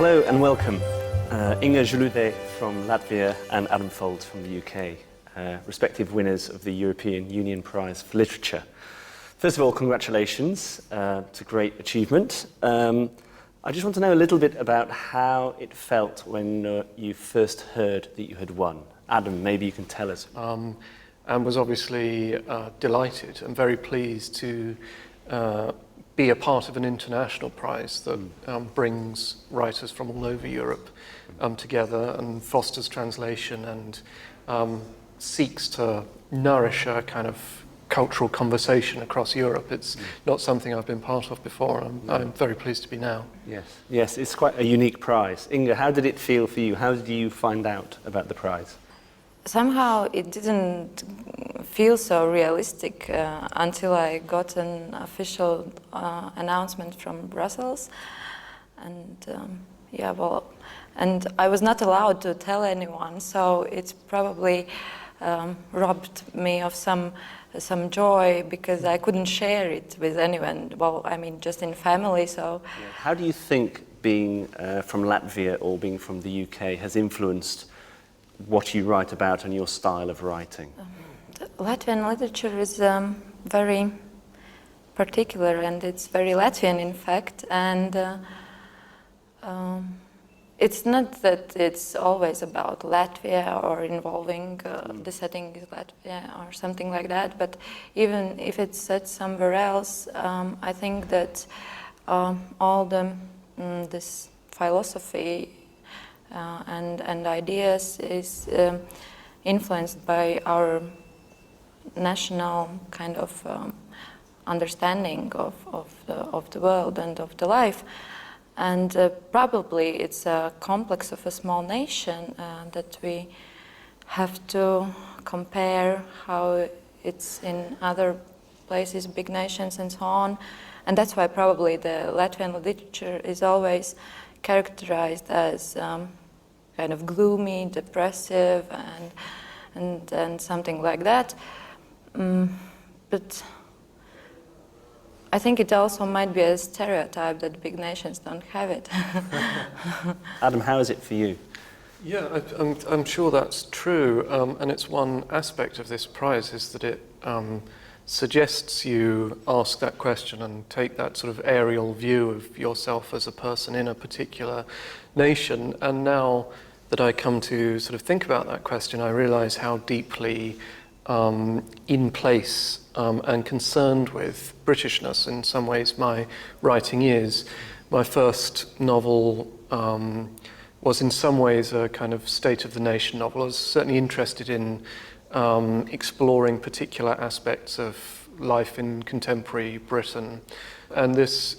Hello and welcome. Inga Zolude from Latvia and Adam Foulds from the UK, respective winners of the European Union Prize for Literature. First of all, congratulations. It's a great achievement. I just want to know a little bit about how it felt when you first heard that you had won. Adam, maybe you can tell us. And was obviously delighted and very pleased to be a part of an international prize that brings writers from all over Europe together and fosters translation and seeks to nourish a kind of cultural conversation across Europe. It's not something I've been part of before. I'm very pleased to be now. Yes, it's quite a unique prize. Inga, how did it feel for you? How did you find out about the prize? Somehow it didn't feel so realistic until I got an official announcement from Brussels, and and I was not allowed to tell anyone, so it's probably robbed me of some joy because I couldn't share it with anyone. Well, I mean, just in family. So, how do you think being from Latvia or being from the UK has influenced what you write about and your style of writing? Latvian literature is very particular, and it's very Latvian, in fact. And it's not that it's always about Latvia or involving the setting is Latvia or something like that. But even if it's set somewhere else, I think that all this philosophy and ideas is influenced by our national kind of understanding of the world and of the life. And probably it's a complex of a small nation that we have to compare how it's in other places, big nations and so on. And that's why probably the Latvian literature is always characterized as kind of gloomy, depressive, and something like that. But I think it also might be a stereotype that big nations don't have it. Adam, how is it for you? Yeah, I'm sure that's true, and it's one aspect of this prize is that it suggests you ask that question and take that sort of aerial view of yourself as a person in a particular nation. And now that I come to sort of think about that question, I realize how deeply in place and concerned with Britishness in some ways my writing is. My first novel was in some ways a kind of state of the nation novel. I was certainly interested in exploring particular aspects of life in contemporary Britain. And this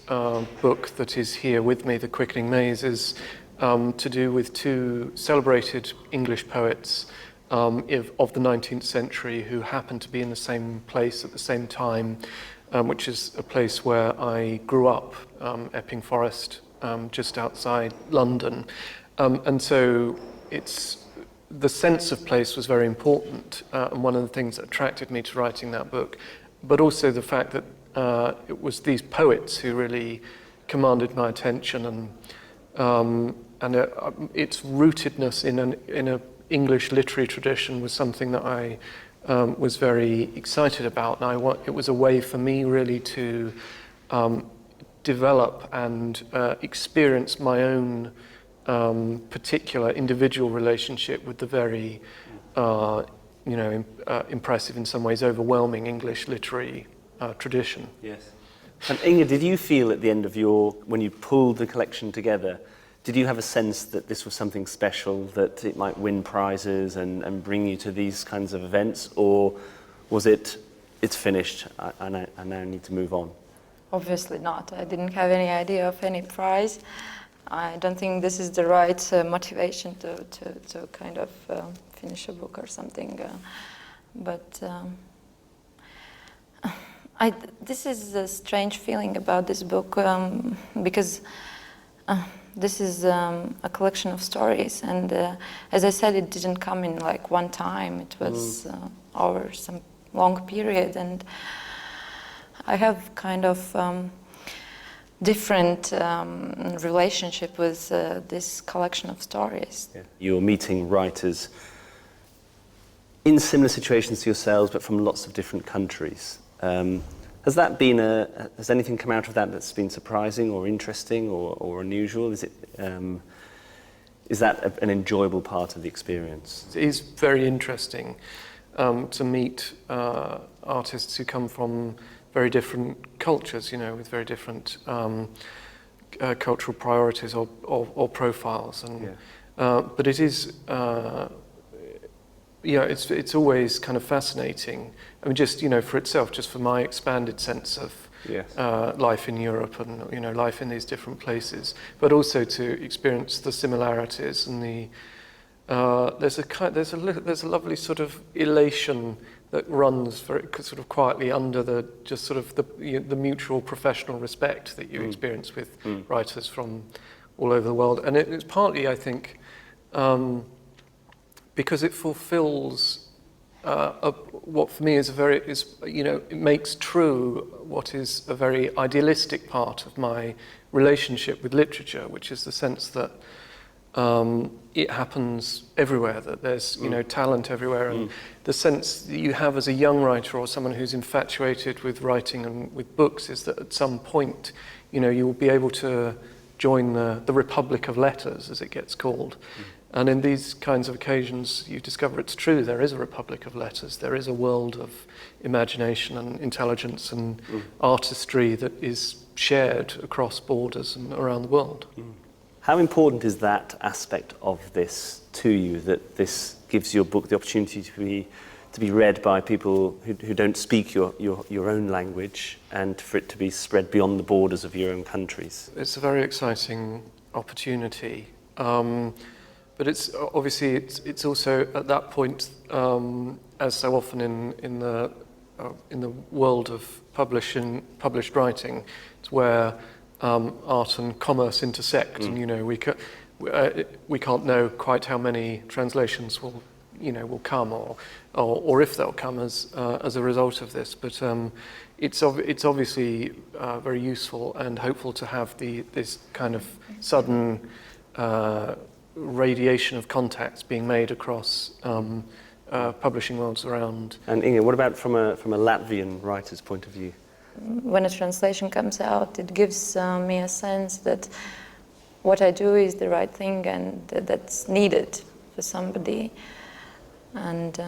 book that is here with me, The Quickening Maze, is to do with two celebrated English poets of the 19th century who happened to be in the same place at the same time, which is a place where I grew up, Epping Forest, just outside London. And so the sense of place was very important, and one of the things that attracted me to writing that book, but also the fact that it was these poets who really commanded my attention, and its rootedness in an English literary tradition was something that I was very excited about. And it was a way for me really to develop and experience my own particular individual relationship with the very, impressive, in some ways overwhelming English literary tradition. Yes. And Inga, did you feel at the end of when you pulled the collection together, did you have a sense that this was something special, that it might win prizes and bring you to these kinds of events, or was it's finished, I now need to move on? Obviously not. I didn't have any idea of any prize. I don't think this is the right motivation to kind of finish a book or something. This is a strange feeling about this book because this is a collection of stories, and as I said, it didn't come in like one time. It was over some long period, and I have kind of different relationship with this collection of stories. Yeah. You're meeting writers in similar situations to yourselves, but from lots of different countries. Has anything come out of that that's been surprising or interesting or unusual? Is that an enjoyable part of the experience? It is very interesting to meet artists who come from very different cultures, with very different cultural priorities or profiles, but it is. It's always kind of fascinating. I mean, just for itself, just for my expanded sense of life in Europe and life in these different places, but also to experience the similarities and there's a lovely sort of elation that runs very sort of quietly under the mutual professional respect that you experience with writers from all over the world, and it's partly, I think, because it fulfills what for me it makes true what is a very idealistic part of my relationship with literature, which is the sense that it happens everywhere, that there's talent everywhere, and the sense that you have as a young writer or someone who's infatuated with writing and with books is that at some point you will be able to join the Republic of Letters, as it gets called. And in these kinds of occasions, you discover it's true. There is a Republic of Letters. There is a world of imagination and intelligence and artistry that is shared across borders and around the world. How important is that aspect of this to you, that this gives your book the opportunity to be read by people who don't speak your own language, and for it to be spread beyond the borders of your own countries? It's a very exciting opportunity. But it's obviously it's also at that point, as so often in the world of published writing, it's where art and commerce intersect, and we can't know quite how many translations will come or if they'll come as a result of this. But it's obviously very useful and hopeful to have this kind of sudden radiation of contacts being made across publishing worlds around. And Inga, what about from a Latvian writer's point of view? When a translation comes out, it gives me a sense that what I do is the right thing and that's needed for somebody. And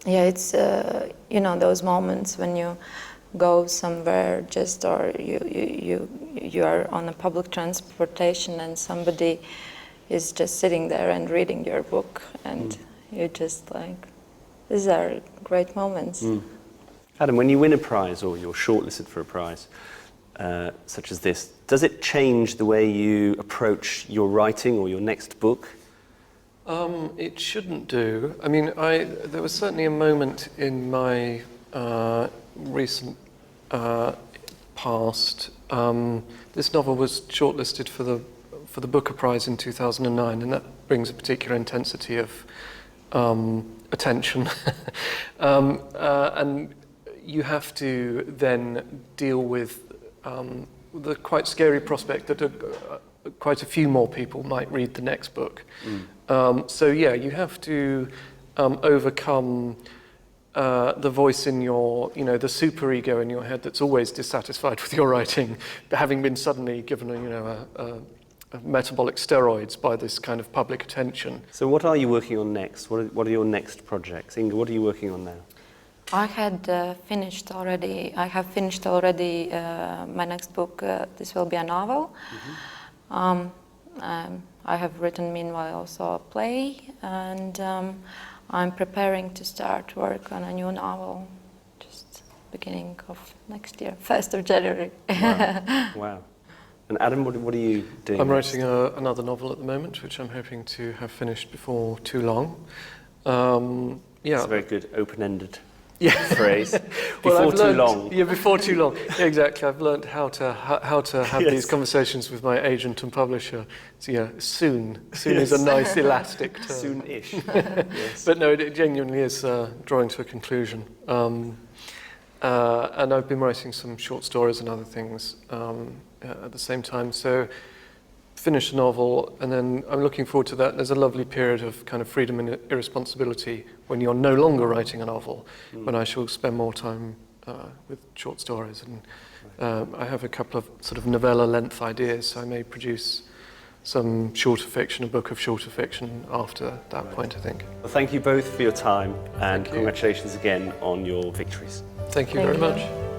it's those moments when you go somewhere or you are on a public transportation and somebody is just sitting there and reading your book, and you're just like, these are great moments. Adam, when you win a prize or you're shortlisted for a prize such as this, does it change the way you approach your writing or your next book? It shouldn't do. I mean, there was certainly a moment in my recent past. This novel was shortlisted for the Booker Prize in 2009, and that brings a particular intensity of attention. And you have to then deal with the quite scary prospect that quite a few more people might read the next book. You have to overcome the voice in your, the superego in your head that's always dissatisfied with your writing, having been suddenly given a metabolic steroids by this kind of public attention. So what are you working on next? What are your next projects? Inga, what are you working on now? I have finished already my next book. This will be a novel. I have written meanwhile also a play, and I'm preparing to start work on a new novel, just beginning of next year, 1st of January. Wow. And Adam, what are you doing? I'm writing another novel at the moment, which I'm hoping to have finished before too long. It's a very good open-ended phrase. Before too long. Yeah, exactly. I've learned how to have these conversations with my agent and publisher. So soon is a nice elastic term. Soon-ish. But no, it genuinely is drawing to a conclusion. And I've been writing some short stories and other things at the same time. So finish a novel, and then I'm looking forward to that. There's a lovely period of kind of freedom and irresponsibility when you're no longer writing a novel, when I shall spend more time with short stories. And I have a couple of sort of novella length ideas, so I may produce some shorter fiction, a book of shorter fiction after that point, I think. Well, thank you both for your time, and Thank you. congratulations again on your victories. Thank you Thank very you. much.